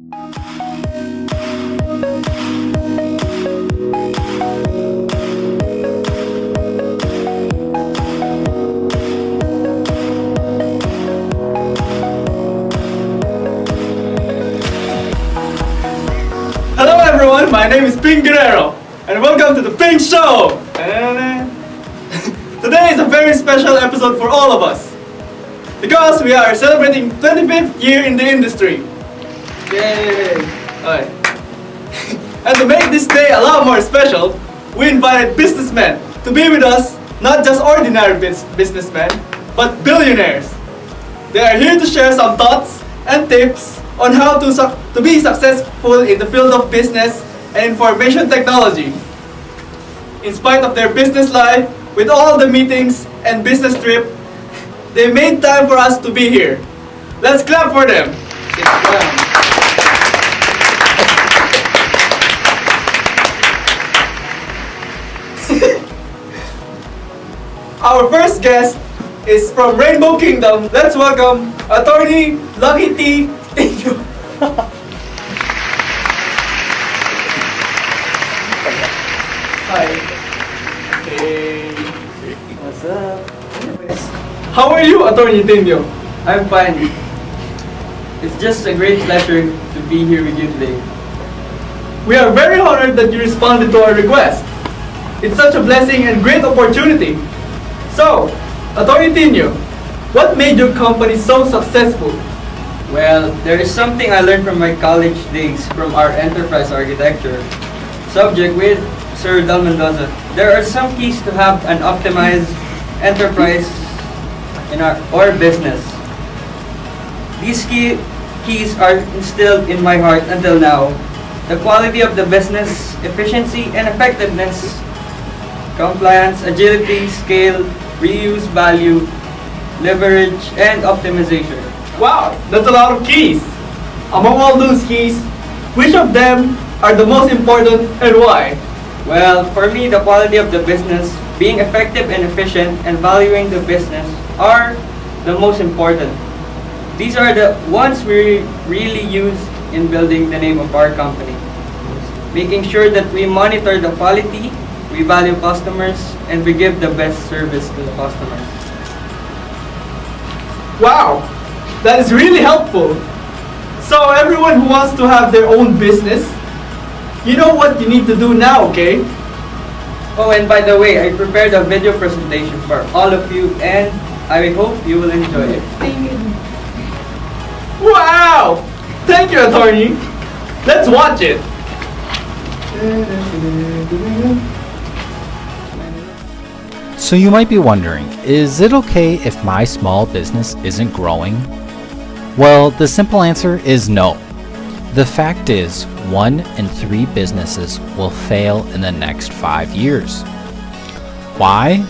Hello everyone, my name is Ping Guerrero, and welcome to the Ping Show! Today is a very special episode for all of us, because we are celebrating 25th year in the industry. Yay! Okay. And to make this day a lot more special, we invited businessmen to be with us, not just ordinary businessmen, but billionaires. They are here to share some thoughts and tips on how to be successful in the field of business and information technology. In spite of their business life, with all the meetings and business trip, they made time for us to be here. Let's clap for them. Our first guest is from Rainbow Kingdom. Let's welcome Attorney Lucky T. Tinio. Hi. Hey. What's up? How are you, Attorney Tinio? I'm fine. It's just a great pleasure to be here with you today. We are very honored that you responded to our request. It's such a blessing and great opportunity. So, Attorney Tinio, what made your company so successful? Well, there is something I learned from my college days from our enterprise architecture subject with Sir Dal Mendoza. There are some keys to have an optimized enterprise in our business. These keys are instilled in my heart until now. The quality of the business, efficiency and effectiveness, compliance, agility, scale, reuse, value, leverage, and optimization. Wow, that's a lot of keys. Among all those keys, which of them are the most important and why? Well, for me, the quality of the business, being effective and efficient, and valuing the business are the most important. These are the ones we really use in building the name of our company. Making sure that we monitor the quality, we value customers, and we give the best service to the customers. Wow, that is really helpful. So everyone who wants to have their own business, you know what you need to do now, okay? Oh, and by the way, I prepared a video presentation for all of you, and I hope you will enjoy it. Wow! Thank you, Attorney. Let's watch it. So you might be wondering, is it okay if my small business isn't growing? Well, the simple answer is no. The fact is, 1 in 3 businesses will fail in the next 5 years. Why?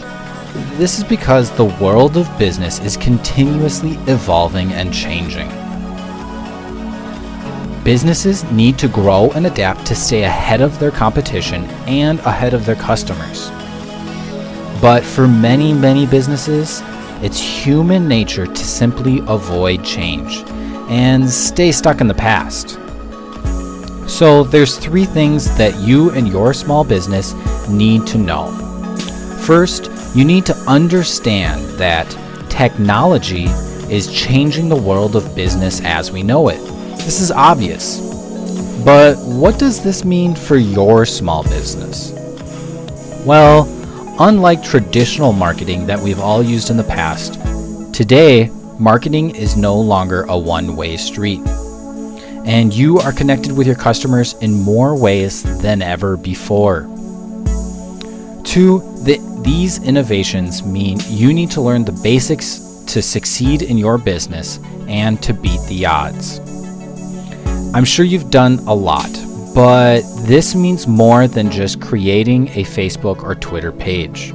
This is because the world of business is continuously evolving and changing. Businesses need to grow and adapt to stay ahead of their competition and ahead of their customers. But for many businesses, it's human nature to simply avoid change and stay stuck in the past. So there's 3 things that you and your small business need to know. First, you need to understand that technology is changing the world of business as we know it. This is obvious. But what does this mean for your small business? Well, unlike traditional marketing that we've all used in the past, today, marketing is no longer a one-way street. And you are connected with your customers in more ways than ever before. 2, these innovations mean you need to learn the basics to succeed in your business and to beat the odds. I'm sure you've done a lot, but this means more than just creating a Facebook or Twitter page.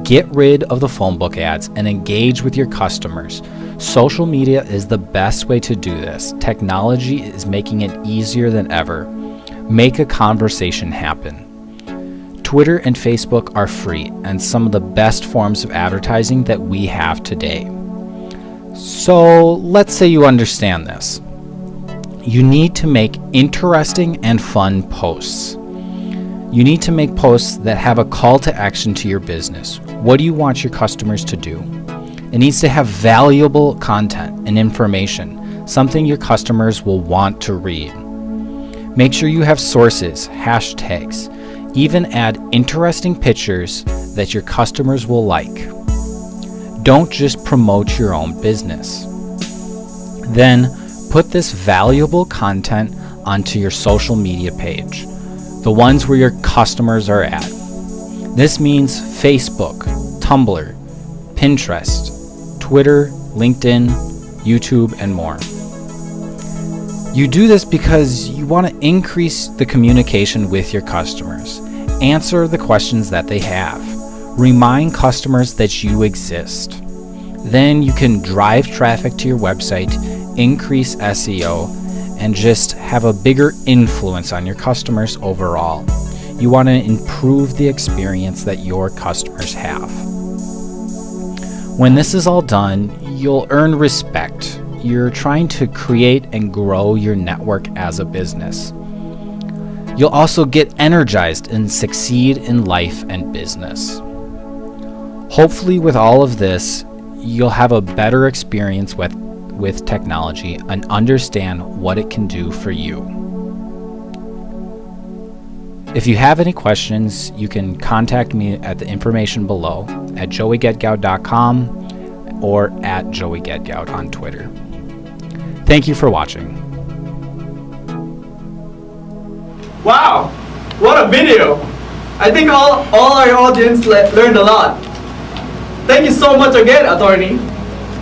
Get rid of the phone book ads and engage with your customers. Social media is the best way to do this. Technology is making it easier than ever. Make a conversation happen. Twitter and Facebook are free and some of the best forms of advertising that we have today. So let's say you understand this. you need to make interesting and fun posts. You need to make posts that have a call to action to your business. What do you want your customers to do? It needs to have valuable content and information, something your customers will want to read. Make sure you have sources, hashtags, even add interesting pictures that your customers will like. Don't just promote your own business. Then put this valuable content onto your social media page, the ones where your customers are at. This means Facebook, Tumblr, Pinterest, Twitter, LinkedIn, YouTube, and more. You do this because you want to increase the communication with your customers, answer the questions that they have, remind customers that you exist. Then you can drive traffic to your website, increase SEO, and just have a bigger influence on your customers overall. You want to improve the experience that your customers have. When this is all done, you'll earn respect. You're trying to create and grow your network as a business. You'll also get energized and succeed in life and business. Hopefully, with all of this, you'll have a better experience with technology and understand what it can do for you. If you have any questions, you can contact me at the information below at joeygetgout.com or at joeygetgout on Twitter. Thank you for watching. Wow, what a video! I think all our audience learned a lot. Thank you so much again, attorney,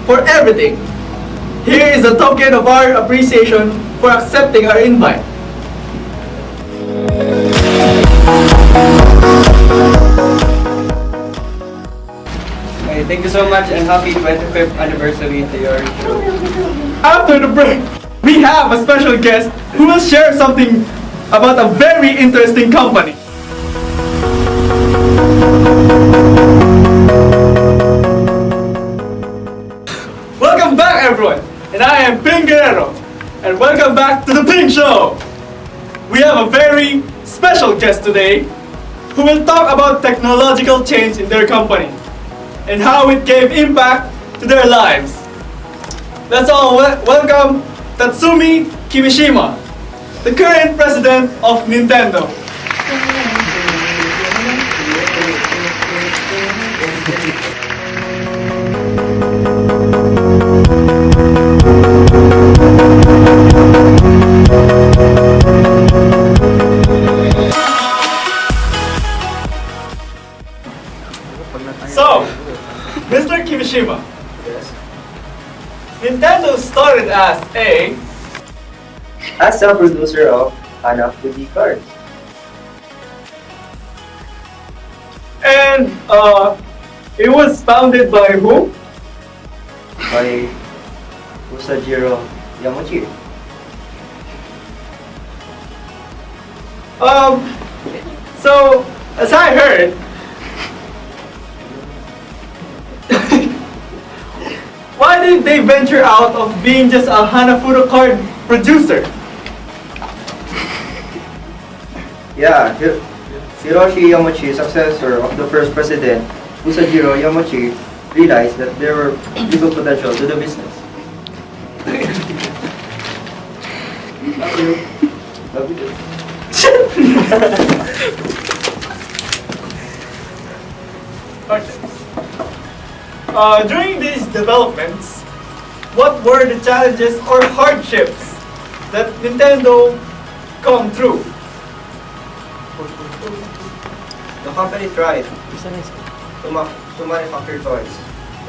for everything. Here is a token of our appreciation for accepting our invite. Okay, thank you so much and happy 25th anniversary to your show. After the break, we have a special guest who will share something about a very interesting company. Welcome back, everyone, and I am Ping Guerrero, and welcome back to the Ping Show. We have a very special guest today who will talk about technological change in their company and how it gave impact to their lives. Let's all welcome Tatsumi Kimishima, the current president of Nintendo. So, Mr. Kimishima, Nintendo started as a producer of Hanafuji cards. and it was founded by who? By Usajiro Yamauchi. So, as I heard, why did they venture out of being just a Hanafuda card producer? Yeah, Hiroshi Yamauchi, successor of the first president, Usajiro Yamauchi, realized that there were little potential to the business. Love you. Love you too. Okay. During these developments, what were the challenges or hardships that Nintendo come through? The company tried to manufacture toys,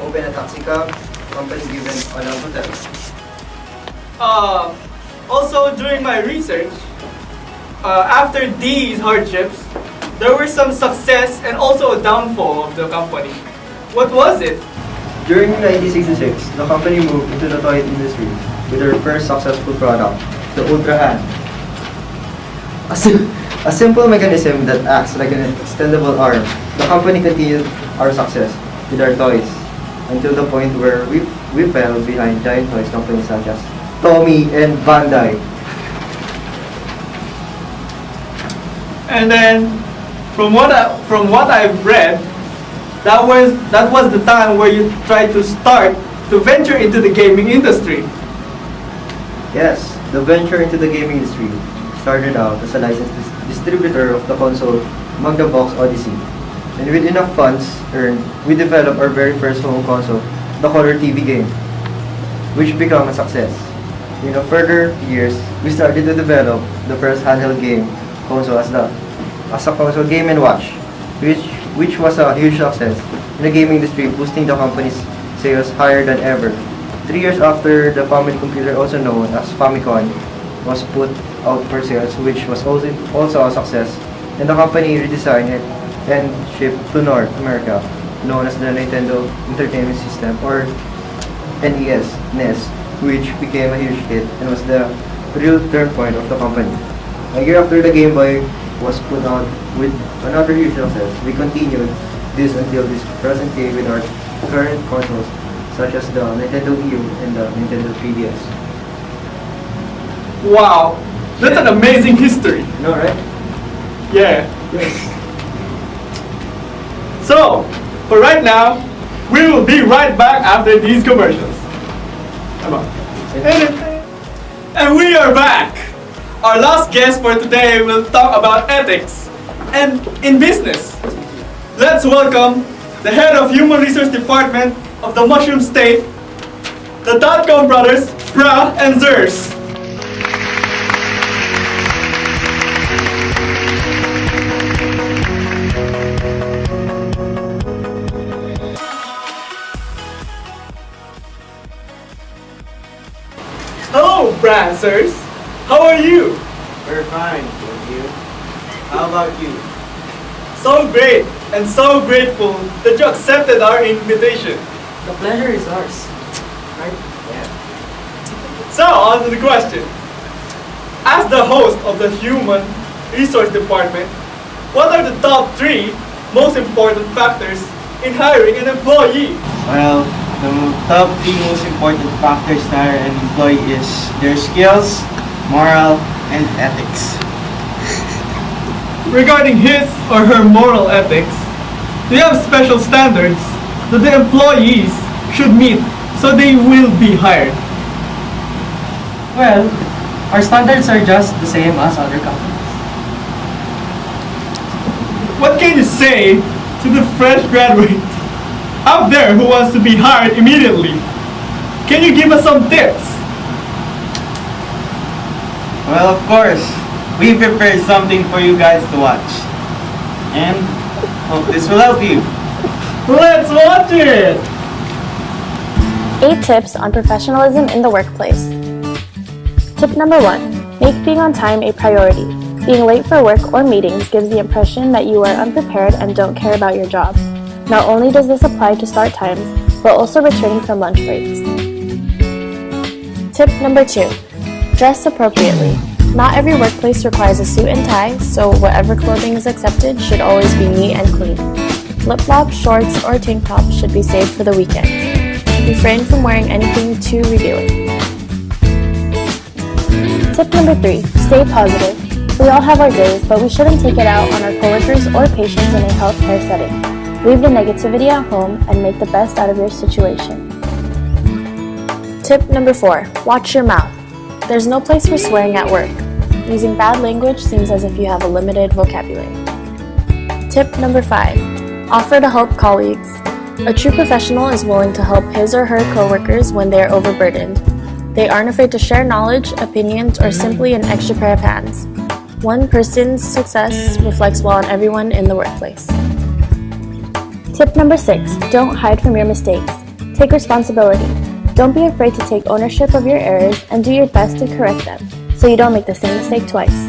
open a taxi cab, company given on a hotel. Also, during my research, after these hardships, there were some success and also a downfall of the company. What was it? During 1966, the company moved into the toy industry with their first successful product, the Ultra Hand. A simple mechanism that acts like an extendable arm. The company continued our success with our toys until the point where we fell behind giant toys companies such as Tommy and Bandai. And then, from what I've read, that was the time where you tried to venture into the gaming industry. Yes, the venture into the gaming industry started out as a licensed distributor of the console Magnavox Odyssey. And with enough funds earned, we developed our very first home console, the Color TV game, which became a success. In the further years, we started to develop the first handheld game console as a console Game & Watch, which was a huge success in the gaming industry, boosting the company's sales higher than ever. 3 years after, the family computer, also known as Famicom, was put out for sales, which was also a success, and the company redesigned it and shipped to North America, known as the Nintendo Entertainment System, or NES, which became a huge hit and was the real turn point of the company. A year after the Game Boy was put out with another huge success, we continued this until this present day with our current consoles, such as the Nintendo Wii U and the Nintendo 3DS. Wow, that's an amazing history. No, right? Yeah. Yes. So, for right now, we will be right back after these commercials. Come on. And we are back. Our last guest for today will talk about ethics and in business. Let's welcome the head of Human Resource Department of the Mushroom State, the .com brothers, Bra and Zers. Hello, Bra and Zers. How are you? We're fine, thank you. How about you? So great and so grateful that you accepted our invitation. The pleasure is ours. Right? Yeah. So, on to the question. As the host of the Human Resource Department, what are the top 3 most important factors in hiring an employee? Well, the top 3 most important factors to hire an employee is their skills, moral, and ethics. Regarding his or her moral ethics, do you have special standards that the employees should meet so they will be hired? Well, our standards are just the same as other companies. What can you say to the fresh graduate out there who wants to be hired immediately? Can you give us some tips? Well, of course, we prepared something for you guys to watch. And hope this will help you. Let's watch it! 8 tips on professionalism in the workplace. Tip number 1. Make being on time a priority. Being late for work or meetings gives the impression that you are unprepared and don't care about your job. Not only does this apply to start times, but also returning from lunch breaks. Tip number 2. Dress appropriately. Not every workplace requires a suit and tie, so whatever clothing is accepted should always be neat and clean. Flip-flops, shorts, or tank tops should be saved for the weekend. Refrain from wearing anything too revealing. Tip number 3. Stay positive. We all have our days, but we shouldn't take it out on our coworkers or patients in a healthcare setting. Leave the negativity at home and make the best out of your situation. Tip number 4. Watch your mouth. There's no place for swearing at work. Using bad language seems as if you have a limited vocabulary. Tip number 5. Offer to help colleagues. A true professional is willing to help his or her coworkers when they are overburdened. They aren't afraid to share knowledge, opinions, or simply an extra pair of hands. One person's success reflects well on everyone in the workplace. Tip number 6. Don't hide from your mistakes. Take responsibility. Don't be afraid to take ownership of your errors and do your best to correct them, so you don't make the same mistake twice.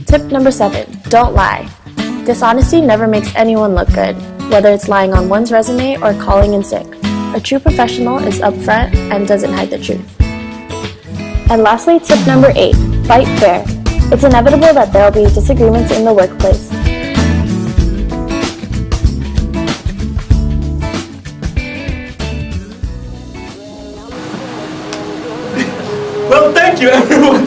Tip number 7. Don't lie. Dishonesty never makes anyone look good, whether it's lying on one's resume or calling in sick. A true professional is upfront and doesn't hide the truth. And lastly, tip number 8. Fight fair. It's inevitable that there will be disagreements in the workplace. Well, thank you everyone